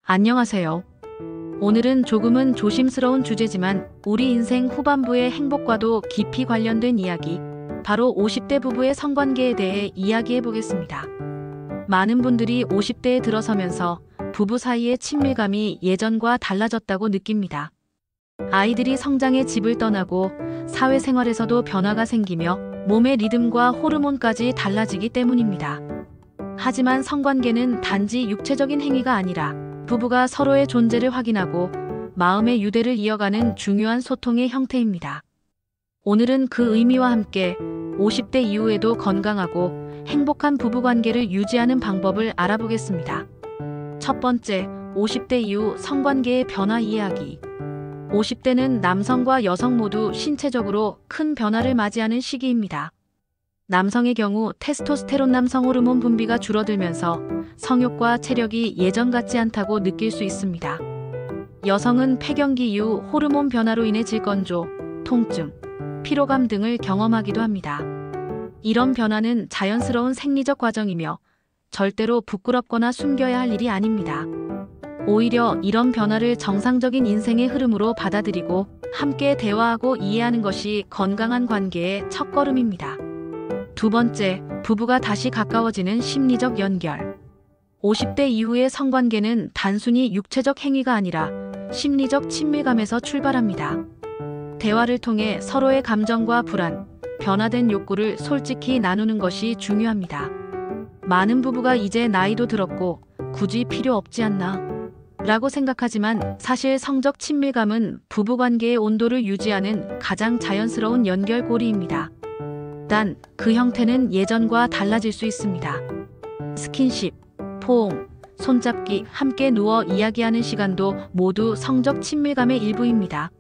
안녕하세요. 오늘은 조금은 조심스러운 주제지만 우리 인생 후반부의 행복과도 깊이 관련된 이야기, 바로 50대 부부의 성관계에 대해 이야기해 보겠습니다. 많은 분들이 50대에 들어서면서 부부 사이의 친밀감이 예전과 달라졌다고 느낍니다. 아이들이 성장해 집을 떠나고 사회생활에서도 변화가 생기며 몸의 리듬과 호르몬까지 달라지기 때문입니다. 하지만 성관계는 단지 육체적인 행위가 아니라 부부가 서로의 존재를 확인하고 마음의 유대를 이어가는 중요한 소통의 형태입니다. 오늘은 그 의미와 함께 50대 이후에도 건강하고 행복한 부부관계를 유지하는 방법을 알아보겠습니다. 첫 번째, 50대 이후 성관계의 변화 이야기. 50대는 남성과 여성 모두 신체적으로 큰 변화를 맞이하는 시기입니다. 남성의 경우 테스토스테론 남성 호르몬 분비가 줄어들면서 성욕과 체력이 예전 같지 않다고 느낄 수 있습니다. 여성은 폐경기 이후 호르몬 변화로 인해 질건조, 통증, 피로감 등을 경험하기도 합니다. 이런 변화는 자연스러운 생리적 과정이며 절대로 부끄럽거나 숨겨야 할 일이 아닙니다. 오히려 이런 변화를 정상적인 인생의 흐름으로 받아들이고 함께 대화하고 이해하는 것이 건강한 관계의 첫걸음입니다. 두 번째, 부부가 다시 가까워지는 심리적 연결. 50대 이후의 성관계는 단순히 육체적 행위가 아니라 심리적 친밀감에서 출발합니다. 대화를 통해 서로의 감정과 불안, 변화된 욕구를 솔직히 나누는 것이 중요합니다. 많은 부부가 이제 나이도 들었고 굳이 필요 없지 않나? 라고 생각하지만 사실 성적 친밀감은 부부관계의 온도를 유지하는 가장 자연스러운 연결고리입니다. 단, 그 형태는 예전과 달라질 수 있습니다. 스킨십, 포옹, 손잡기, 함께 누워 이야기하는 시간도 모두 성적 친밀감의 일부입니다.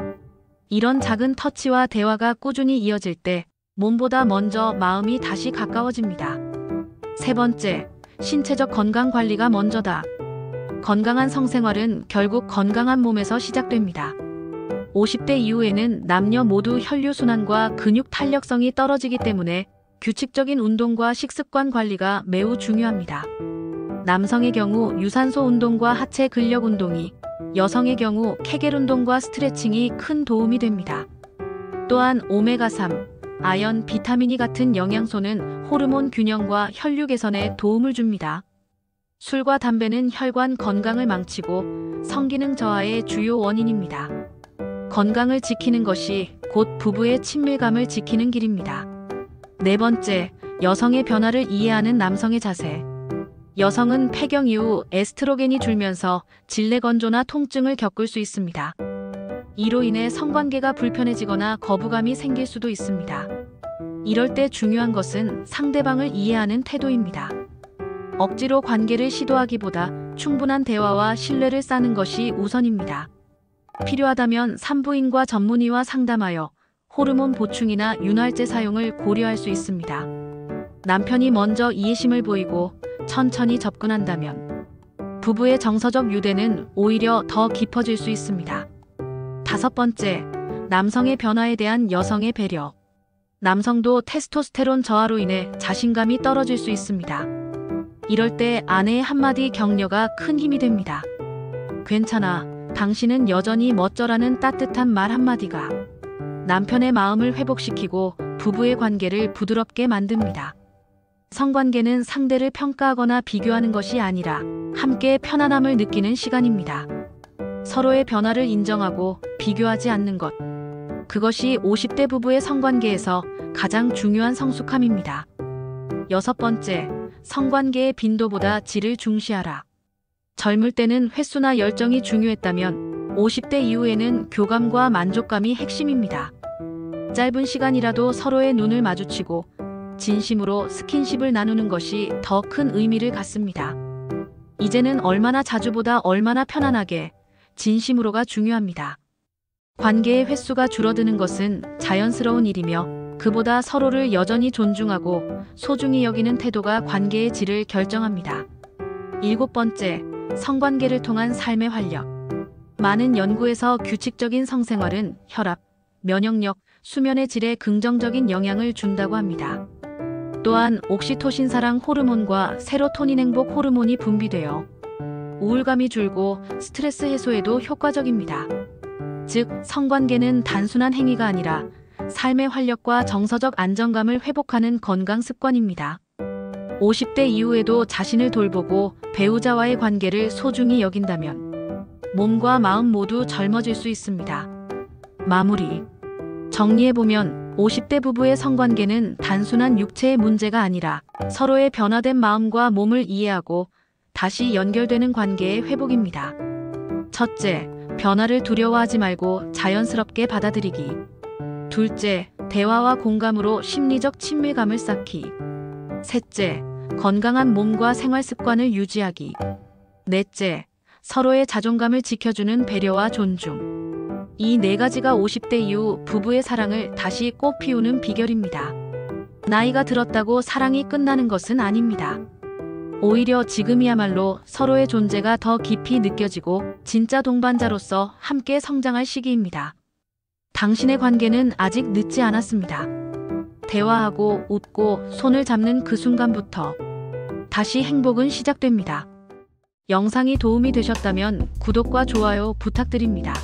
이런 작은 터치와 대화가 꾸준히 이어질 때 몸보다 먼저 마음이 다시 가까워집니다. 세 번째, 신체적 건강 관리가 먼저다. 건강한 성생활은 결국 건강한 몸에서 시작됩니다. 50대 이후에는 남녀 모두 혈류순환과 근육 탄력성이 떨어지기 때문에 규칙적인 운동과 식습관 관리가 매우 중요합니다. 남성의 경우 유산소 운동과 하체 근력 운동이, 여성의 경우 케겔 운동과 스트레칭이 큰 도움이 됩니다. 또한 오메가3, 아연, 비타민이 같은 영양소는 호르몬 균형과 혈류 개선에 도움을 줍니다. 술과 담배는 혈관 건강을 망치고 성기능 저하의 주요 원인입니다. 건강을 지키는 것이 곧 부부의 친밀감을 지키는 길입니다. 네 번째, 여성의 변화를 이해하는 남성의 자세. 여성은 폐경 이후 에스트로겐이 줄면서 질내건조나 통증을 겪을 수 있습니다. 이로 인해 성관계가 불편해지거나 거부감이 생길 수도 있습니다. 이럴 때 중요한 것은 상대방을 이해하는 태도입니다. 억지로 관계를 시도하기보다 충분한 대화와 신뢰를 쌓는 것이 우선입니다. 필요하다면 산부인과 전문의와 상담하여 호르몬 보충이나 윤활제 사용을 고려할 수 있습니다. 남편이 먼저 이해심을 보이고 천천히 접근한다면 부부의 정서적 유대는 오히려 더 깊어질 수 있습니다. 다섯 번째, 남성의 변화에 대한 여성의 배려. 남성도 테스토스테론 저하로 인해 자신감이 떨어질 수 있습니다. 이럴 때 아내의 한마디 격려가 큰 힘이 됩니다. 괜찮아, 당신은 여전히 멋져라는 따뜻한 말 한마디가 남편의 마음을 회복시키고 부부의 관계를 부드럽게 만듭니다. 성관계는 상대를 평가하거나 비교하는 것이 아니라 함께 편안함을 느끼는 시간입니다. 서로의 변화를 인정하고 비교하지 않는 것. 그것이 50대 부부의 성관계에서 가장 중요한 성숙함입니다. 여섯 번째, 성관계의 빈도보다 질을 중시하라. 젊을 때는 횟수나 열정이 중요했다면 50대 이후에는 교감과 만족감이 핵심입니다. 짧은 시간이라도 서로의 눈을 마주치고 진심으로 스킨십을 나누는 것이 더 큰 의미를 갖습니다. 이제는 얼마나 자주보다 얼마나 편안하게, 진심으로가 중요합니다. 관계의 횟수가 줄어드는 것은 자연스러운 일이며 그보다 서로를 여전히 존중하고 소중히 여기는 태도가 관계의 질을 결정합니다. 일곱 번째, 성관계를 통한 삶의 활력. 많은 연구에서 규칙적인 성생활은 혈압, 면역력, 수면의 질에 긍정적인 영향을 준다고 합니다. 또한 옥시토신 사랑 호르몬과 세로토닌 행복 호르몬이 분비되어 우울감이 줄고 스트레스 해소에도 효과적입니다. 즉, 성관계는 단순한 행위가 아니라 삶의 활력과 정서적 안정감을 회복하는 건강 습관입니다. 50대 이후에도 자신을 돌보고 배우자와의 관계를 소중히 여긴다면 몸과 마음 모두 젊어질 수 있습니다. 마무리. 정리해보면 50대 부부의 성관계는 단순한 육체의 문제가 아니라 서로의 변화된 마음과 몸을 이해하고 다시 연결되는 관계의 회복입니다. 첫째, 변화를 두려워하지 말고 자연스럽게 받아들이기. 둘째, 대화와 공감으로 심리적 친밀감을 쌓기. 셋째, 건강한 몸과 생활 습관을 유지하기. 넷째, 서로의 자존감을 지켜주는 배려와 존중. 이 네 가지가 50대 이후 부부의 사랑을 다시 꽃피우는 비결입니다. 나이가 들었다고 사랑이 끝나는 것은 아닙니다. 오히려 지금이야말로 서로의 존재가 더 깊이 느껴지고 진짜 동반자로서 함께 성장할 시기입니다. 당신의 관계는 아직 늦지 않았습니다. 대화하고 웃고 손을 잡는 그 순간부터 다시 행복은 시작됩니다. 영상이 도움이 되셨다면 구독과 좋아요 부탁드립니다.